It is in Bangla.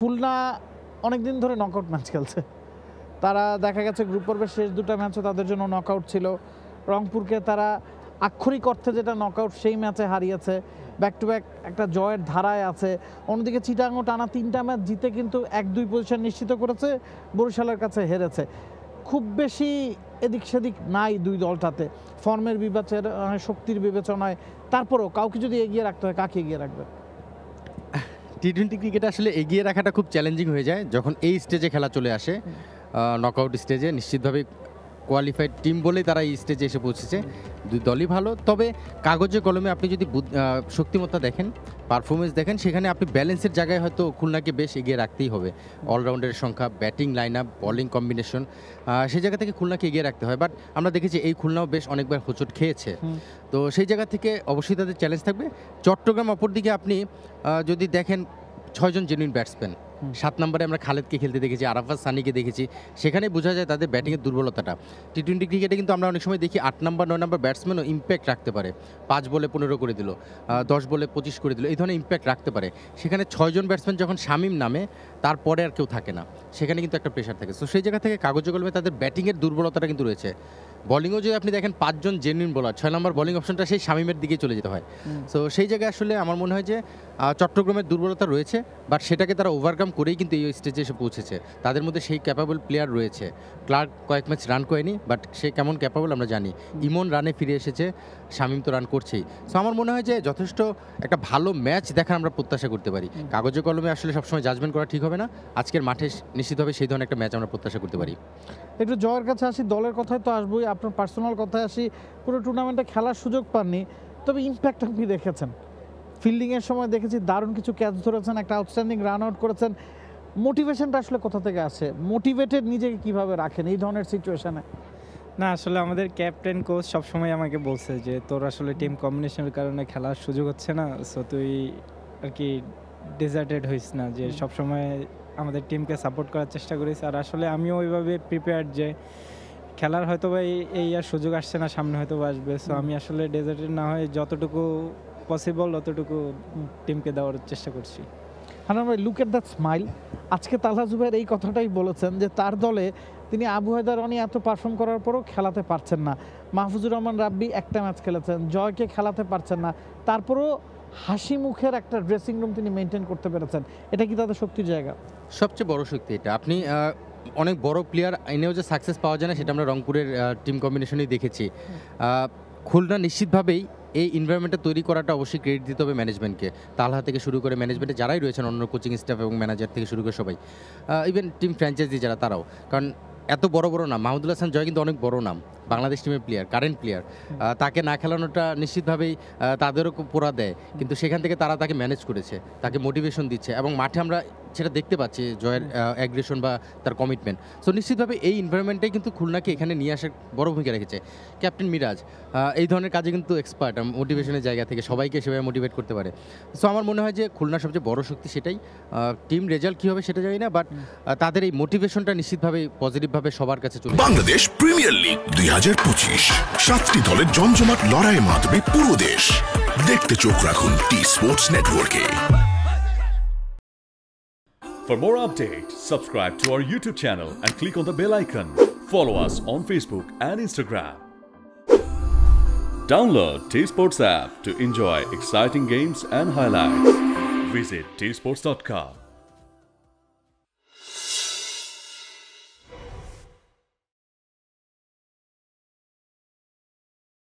খুলনা অনেকদিন ধরে নকআউট ম্যাচ খেলছে। তারা দেখা গেছে গ্রুপ পর্বের শেষ দুটো ম্যাচও তাদের জন্য নকআউট ছিল। রংপুরকে তারা আক্ষরিক অর্থে যেটা নকআউট সেই ম্যাচে হারিয়েছে, ব্যাক টু ব্যাক একটা জয়ের ধারায় আছে। অন্যদিকে চিটাগং টানা 3টা ম্যাচ জিতে কিন্তু 1-2 পজিশন নিশ্চিত করেছে, বরিশালের কাছে হেরেছে। খুব বেশি এদিক সেদিক নাই দুই দলটাতে, ফর্মের বিবেচনায়, শক্তির বিবেচনায়। তারপরেও কাউকে যদি এগিয়ে রাখতে হয়, কাকে এগিয়ে রাখবে? টি-20 ক্রিকেটে আসলে এগিয়ে রাখাটা খুব চ্যালেঞ্জিং হয়ে যায় যখন এই স্টেজে খেলা চলে আসে। নকআউট স্টেজে নিশ্চিতভাবে কোয়ালিফাইড টিম বলেই তারা এই স্টেজে এসে পৌঁছেছে। দুই দলই ভালো, তবে কাগজে কলমে আপনি যদি শক্তিমত্তা দেখেন, পারফরমেন্স দেখেন, সেখানে আপনি ব্যালেন্সের জায়গায় হয়তো খুলনাকে বেশ এগিয়ে রাখতেই হবে। অলরাউন্ডারের সংখ্যা, batting line up, bowling combination, সেই জায়গা থেকে খুলনাকে এগিয়ে রাখতে হয়। বাট আমরা দেখেছি এই খুলনাও বেশ অনেকবার হোঁচট খেয়েছে, তো সেই জায়গা থেকে অবশ্যই তাদের চ্যালেঞ্জ থাকবে। চট্টগ্রাম অপরদিকে আপনি যদি দেখেন 6 জন জেনুইন ব্যাটসম্যান, 7 নম্বরে আমরা খালেদকে খেলতে দেখেছি, আরাফাত সানিকে দেখেছি, সেখানে বোঝা যায় তাদের ব্যাটিংয়ের দুর্বলতাটা। টি-20 ক্রিকেটে কিন্তু আমরা অনেক সময় দেখি 8 নম্বর 9 নম্বর ব্যাটসম্যানও ইম্প্যাক্ট রাখতে পারে। 5 বলে 15 করে দিল, 10 বলে 25 করে দিল, এই ধরনের ইম্প্যাক্ট রাখতে পারে। সেখানে 6 জন ব্যাটসম্যান যখন শামীম নামে, তারপরে আর কেউ থাকে না, সেখানে কিন্তু একটা প্রেশার থাকে। তো সেই জায়গা থেকে কাগজে কলমে তাদের ব্যাটিংয়ের দুর্বলতাটা কিন্তু রয়েছে। বোলিংও যদি আপনি দেখেন 5 জন জেনুইন বোলার, 6 নম্বর বোলিং অপশনটা সেই শামীমের দিকে চলে যেতে হয়। সো সেই জায়গায় আসলে আমার মনে হয় যে চট্টগ্রামের দুর্বলতা রয়েছে, বাট সেটাকে তারা ওভারকাম করেই কিন্তু এই স্টেজে এসে পৌঁছেছে। তাদের মধ্যে সেই ক্যাপাবল প্লেয়ার রয়েছে। ক্লার্ক কয়েক ম্যাচ রান করেনি, বাট সে কেমন ক্যাপাবল আমরা জানি। ইমন রানে ফিরে এসেছে, শামীম তো রান করছেই। সো আমার মনে হয় যে যথেষ্ট একটা ভালো ম্যাচ দেখার আমরা প্রত্যাশা করতে পারি। কাগজে কলমে আসলে সবসময় জাজমেন্ট করা ঠিক হবে না, আজকের মাঠে নিশ্চিতভাবে সেই ধরনের একটা ম্যাচ আমরা প্রত্যাশা করতে পারি। একটু জয়ের কাছে আসি, দলের কথায় তো আসবোই, আপনার পার্সোনাল কথায় আসি। পুরো টুর্নামেন্টে খেলার সুযোগ পাননি, তবে ইম্প্যাক্ট আপনি দেখেছেন। ফিল্ডিংয়ের সময় দেখেছি দারুণ কিছু ক্যাচ ধরেছেন, একটা আউটস্ট্যান্ডিং রান আউট করেছেন। মোটিভেশনটা আসলে কোথা থেকে আসে? মোটিভেটেড নিজেকে কিভাবে রাখেন এই ধরনের সিচুয়েশনে? না, আসলে আমাদের ক্যাপ্টেন কোচ সবসময় আমাকে বলছে যে তোর আসলে টিম কম্বিনেশনের কারণে খেলার সুযোগ হচ্ছে না, সো তুই আর কি ডিজার্টেড হইস না, যে সবসময় আমাদের টিমকে সাপোর্ট করার চেষ্টা করিস। আর আসলে আমিও ওইভাবে প্রিপেয়ার্ড যে খেলার হয়তো বা এই আর সুযোগ আসছে না, সামনে হয়তো আসবে। সো আমি আসলে ডিজার্টেড না হয়ে যতটুকু পসিবল অতটুকু টিমকে দেওয়ার চেষ্টা করছি। হান্নান ভাই, লুক এট দ্যাট স্মাইল। আজকে তালহা জুবায়ের এই কথাটাই বলেছেন যে তার দলে তিনি আবু হায়দার রনি এত পারফর্ম করার পরও খেলাতে পারছেন না। মাহফুজুর রহমান রাব্বি একটা ম্যাচ খেলেছেন, জয়কে খেলাতে পারছেন না, তারপরও হাসি মুখের একটা ড্রেসিং রুম তিনি মেনটেন করতে পেরেছেন। এটা কি তাদের শক্তির জায়গা? সবচেয়ে বড় শক্তি এটা। আপনি অনেক বড় প্লেয়ার এনেও যে সাকসেস পাওয়া যায় না, সেটা আমরা রংপুরের টিম কম্বিনেশনেই দেখেছি। খুলনা নিশ্চিতভাবেই এই এনভায়রনমেন্টটা তৈরি করাটা অবশ্যই ক্রেডিট দিতে হবে ম্যানেজমেন্টকে। তালহা থেকে শুরু করে ম্যানেজমেন্টে যারাই রয়েছেন, অন্য কোচিং স্টাফ এবং ম্যানেজার থেকে শুরু করে সবাই, ইভেন টিম ফ্র্যাঞ্চাইজি যারা, তারাও। কারণ এত বড় বড় নাম, মাহমুদুল হাসান জয় কিন্তু অনেক বড় নাম, বাংলাদেশ টিমের প্লেয়ার, কারেন্ট প্লেয়ার। তাকে না খেলানোটা নিশ্চিতভাবেই তাদেরও পোড়া দেয়, কিন্তু সেখান থেকে তারা তাকে ম্যানেজ করেছে, তাকে মোটিভেশন দিচ্ছে, এবং মাঠে আমরা সেটা দেখতে পাচ্ছি, জয়ের অ্যাগ্রেশন বা তার কমিটমেন্ট। সো নিশ্চিতভাবে এই এনভায়রনমেন্টটাই কিন্তু খুলনাকে এখানে নিয়ে আসার বড় ভূমিকা রেখেছে। ক্যাপ্টেন মিরাজ এই ধরনের কাজে কিন্তু এক্সপার্ট, মোটিভেশনের জায়গা থেকে সবাইকে সেভাবে মোটিভেট করতে পারে। সো আমার মনে হয় যে খুলনার সবচেয়ে বড় শক্তি সেটাই। টিম রেজাল্ট কী হবে সেটা জানি না, বাট তাদের এই মোটিভেশনটা নিশ্চিতভাবে পজিটিভভাবে সবার কাছে চলে। বাংলাদেশ প্রিমিয়ার লিগ 2025, 7টি দলের জমজমাট লড়াইয়ের মাধ্যমে পুরো দেশ দেখতে চোখ রাখুন টি স্পোর্টস নেটওয়ার্কে। For more updates, subscribe to our YouTube channel and click on the bell icon. Follow us on Facebook and Instagram. Download T-Sports app to enjoy exciting games and highlights. Visit tsports.com.